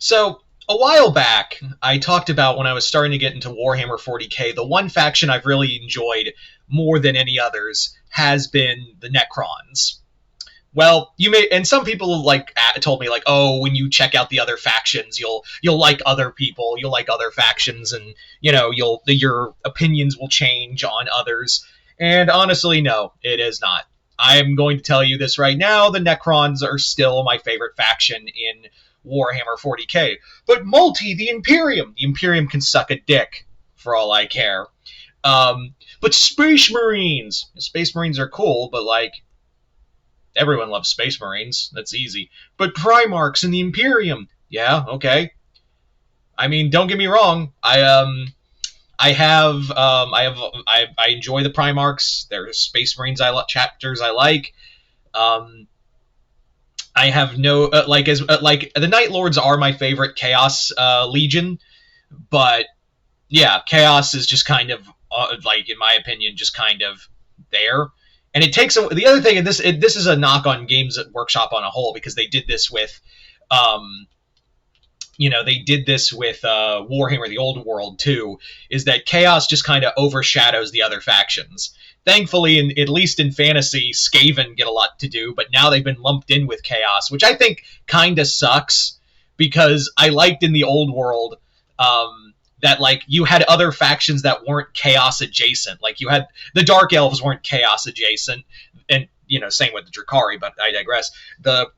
So, a while back, I talked about when I was starting to get into Warhammer 40k, the one faction I've really enjoyed more than any others has been the Necrons. Well, you may, and some people told me like, oh, when you check out the other factions, you'll like other people, you'll like other factions, and your opinions will change on others. And honestly, no, it is not. I am going to tell you this right now: the Necrons are still my favorite faction in Warhammer 40k. But the Imperium can suck a dick for all I care. But Space Marines are cool, but like everyone loves Space Marines. That's easy. But Primarchs and the Imperium, yeah, okay. I mean, don't get me wrong. I enjoy the Primarchs. There's Space Marines chapters I like. I have no the Night Lords are my favorite Chaos Legion, but yeah, Chaos is just kind of in my opinion, just kind of there. And it takes the other thing, and this is a knock on Games Workshop on a whole, because they did this with, Warhammer: The Old World too. Is that Chaos just kind of overshadows the other factions? Thankfully, at least in fantasy, Skaven get a lot to do, but now they've been lumped in with Chaos, which I think kind of sucks, because I liked in the Old World that like you had other factions that weren't Chaos adjacent. Like you had the Dark Elves weren't Chaos adjacent, and same with the Drakari. But I digress. The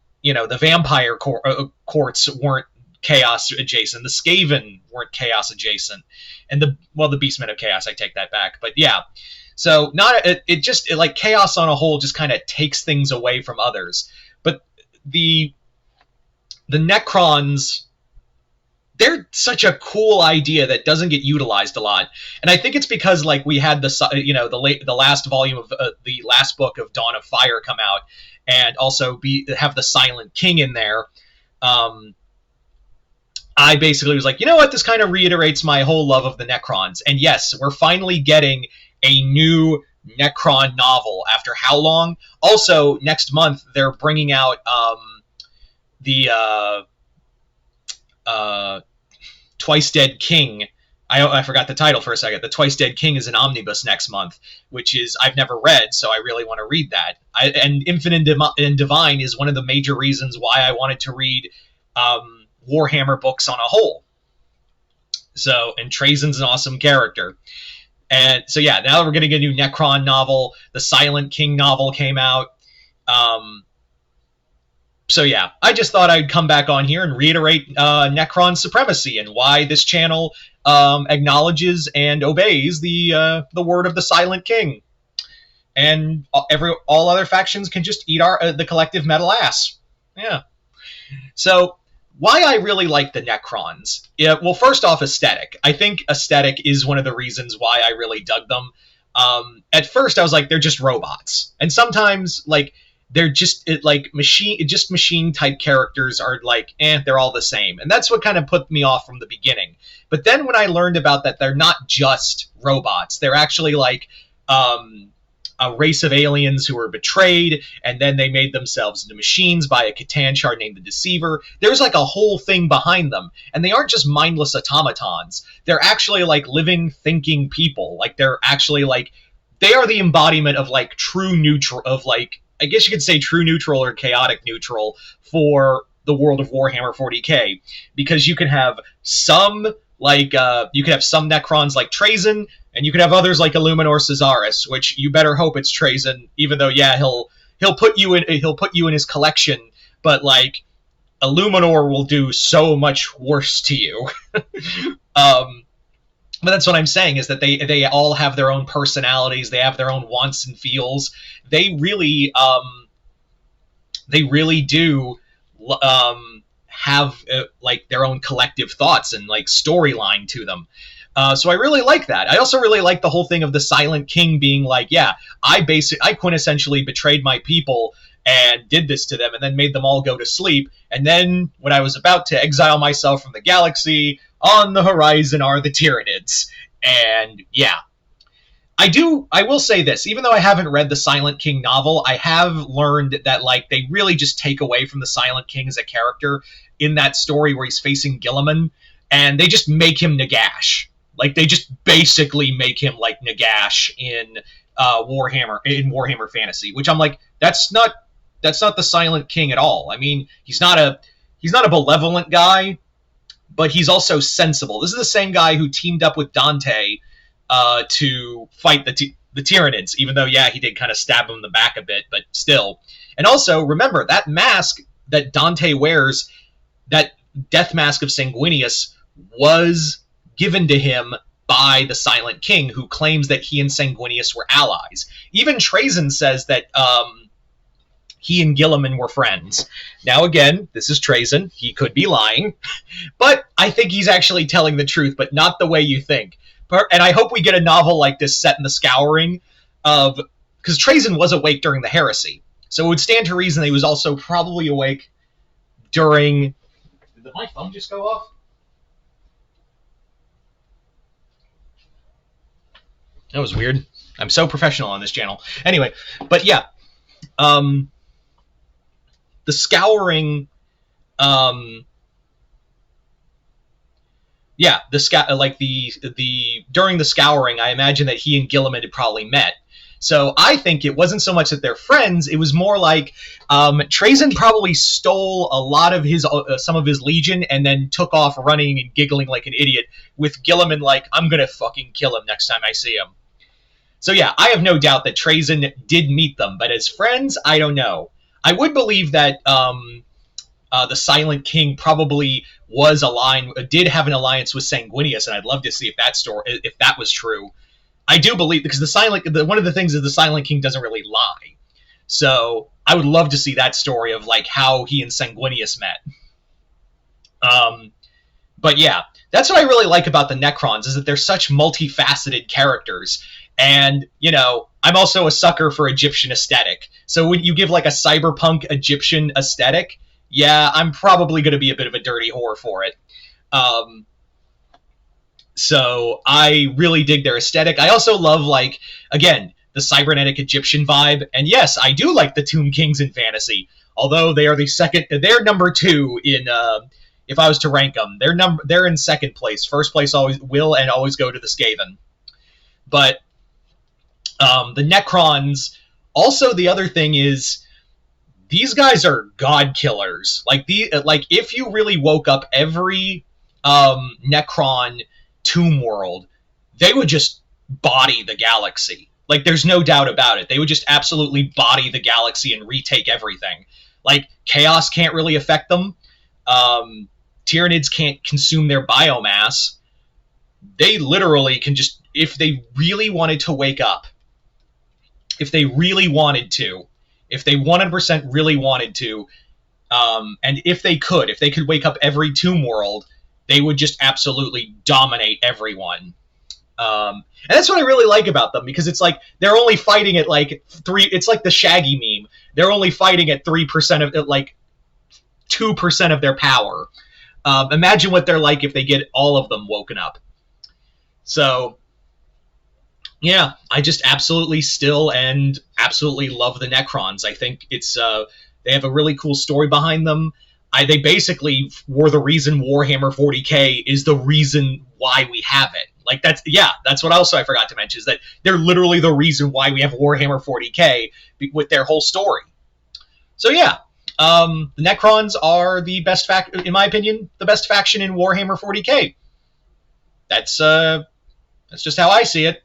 Vampire courts weren't Chaos adjacent. The Skaven weren't Chaos adjacent, and the Beastmen of Chaos. I take that back. But yeah. So like Chaos on a whole just kind of takes things away from others. But the Necrons, they're such a cool idea that doesn't get utilized a lot. And I think it's because like we had the last volume of the last book of Dawn of Fire come out, and also have the Silent King in there. I basically was like, you know what, this kind of reiterates my whole love of the Necrons. And yes, we're finally getting a new Necron novel after how long? Also, next month they're bringing out the Twice Dead King. I forgot the title for a second. The Twice Dead King is an omnibus next month, which is I've never read, so I really want to read that. And Infinite and Divine is one of the major reasons why I wanted to read Warhammer books on a whole. So, and Trajan's an awesome character. And so yeah, now we're getting a new Necron novel. The Silent King novel came out. So yeah, I just thought I'd come back on here and reiterate Necron supremacy and why this channel acknowledges and obeys the word of the Silent King. And all other factions can just eat the collective metal ass. Yeah. So why I really like the Necrons. Yeah, well, first off, aesthetic. I think aesthetic is one of the reasons why I really dug them. At first, I was like, they're just robots. And sometimes, like, they're just machine type characters are like, they're all the same. And that's what kind of put me off from the beginning. But then when I learned about that they're not just robots, they're actually like a race of aliens who were betrayed, and then they made themselves into machines by a Catan shard named the Deceiver. There's like a whole thing behind them, and they aren't just mindless automatons. They're actually like living, thinking people. Like they're actually like, they are the embodiment of like true neutral, of like, I guess you could say true neutral or chaotic neutral for the world of Warhammer 40k, because you can have some you could have some Necrons like Trajan, and you could have others like Illuminor Caesaris, which you better hope it's Trajan, even though yeah, he'll put you in his collection, but like Illuminor will do so much worse to you. But that's what I'm saying, is that they all have their own personalities, they have their own wants and feels. They really do have like their own collective thoughts and like storyline to them. So I really like that. I also really like the whole thing of the Silent King being like, yeah, I quintessentially betrayed my people and did this to them and then made them all go to sleep. And then when I was about to exile myself from the galaxy, on the horizon are the Tyranids. And yeah. I will say this, even though I haven't read the Silent King novel, I have learned that like they really just take away from the Silent King as a character in that story where he's facing Gilliman, and they just make him Nagash. Like they just basically make him like Nagash in Warhammer Fantasy, which I'm like, that's not the Silent King at all. I mean, he's not a benevolent guy, but he's also sensible. This is the same guy who teamed up with Dante to fight the Tyranids, even though, yeah, he did kind of stab him in the back a bit, but still. And also, remember, that mask that Dante wears, that death mask of Sanguinius, was given to him by the Silent King, who claims that he and Sanguinius were allies. Even Trazyn says that he and Gilliman were friends. Now, again, this is Trazyn. He could be lying, but I think he's actually telling the truth, but not the way you think. And I hope we get a novel like this set in the Scouring of... Because Trazyn was awake during the Heresy, so it would stand to reason that he was also probably awake during... Did my phone just go off? That was weird. I'm so professional on this channel. Anyway, but yeah. The Scouring... yeah, during the Scouring, I imagine that he and Gilliman had probably met. So I think it wasn't so much that they're friends; it was more like Trazyn probably stole a lot of his some of his legion and then took off running and giggling like an idiot, with Gilliman like, "I'm gonna fucking kill him next time I see him." So yeah, I have no doubt that Trazyn did meet them, but as friends, I don't know. I would believe that the Silent King probably did have an alliance with Sanguinius, and I'd love to see if that was true. I do believe, because one of the things is the Silent King doesn't really lie, so I would love to see that story of like how he and Sanguinius met. But yeah, that's what I really like about the Necrons, is that they're such multifaceted characters. And, you know, I'm also a sucker for Egyptian aesthetic. So when you give like a cyberpunk Egyptian aesthetic, yeah, I'm probably going to be a bit of a dirty whore for it. So I really dig their aesthetic. I also love, like, again, the cybernetic Egyptian vibe. And yes, I do like the Tomb Kings in fantasy. Although they are they're number 2 in, if I was to rank them. They're in second place. First place always go to the Skaven. But the Necrons, also the other thing is, these guys are god killers. Like if you really woke up every Necron tomb world, they would just body the galaxy. Like, there's no doubt about it. They would just absolutely body the galaxy and retake everything. Like, chaos can't really affect them. Tyranids can't consume their biomass. They literally can just, if they really wanted to wake up, if they 100% really wanted to, and if they could wake up every tomb world, they would just absolutely dominate everyone. And that's what I really like about them, because it's like they're only fighting at like 3. It's like the Shaggy meme. They're only fighting at 3% of it, like 2% of their power. Imagine what they're like if they get all of them woken up. So yeah, I just absolutely love the Necrons. I think they have a really cool story behind them. They basically were the reason Warhammer 40k is the reason why we have it. Like, that's what also I forgot to mention, is that they're literally the reason why we have Warhammer 40k with their whole story. So yeah, the Necrons are in my opinion, the best faction in Warhammer 40k. That's just how I see it.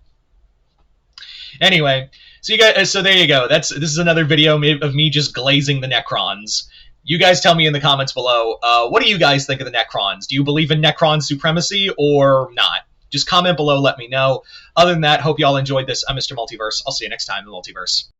Anyway, so there you go. This is another video of me just glazing the Necrons. You guys tell me in the comments below, what do you guys think of the Necrons? Do you believe in Necron supremacy or not? Just comment below, let me know. Other than that, hope you all enjoyed this. I'm Mr. Multiverse. I'll see you next time in the Multiverse.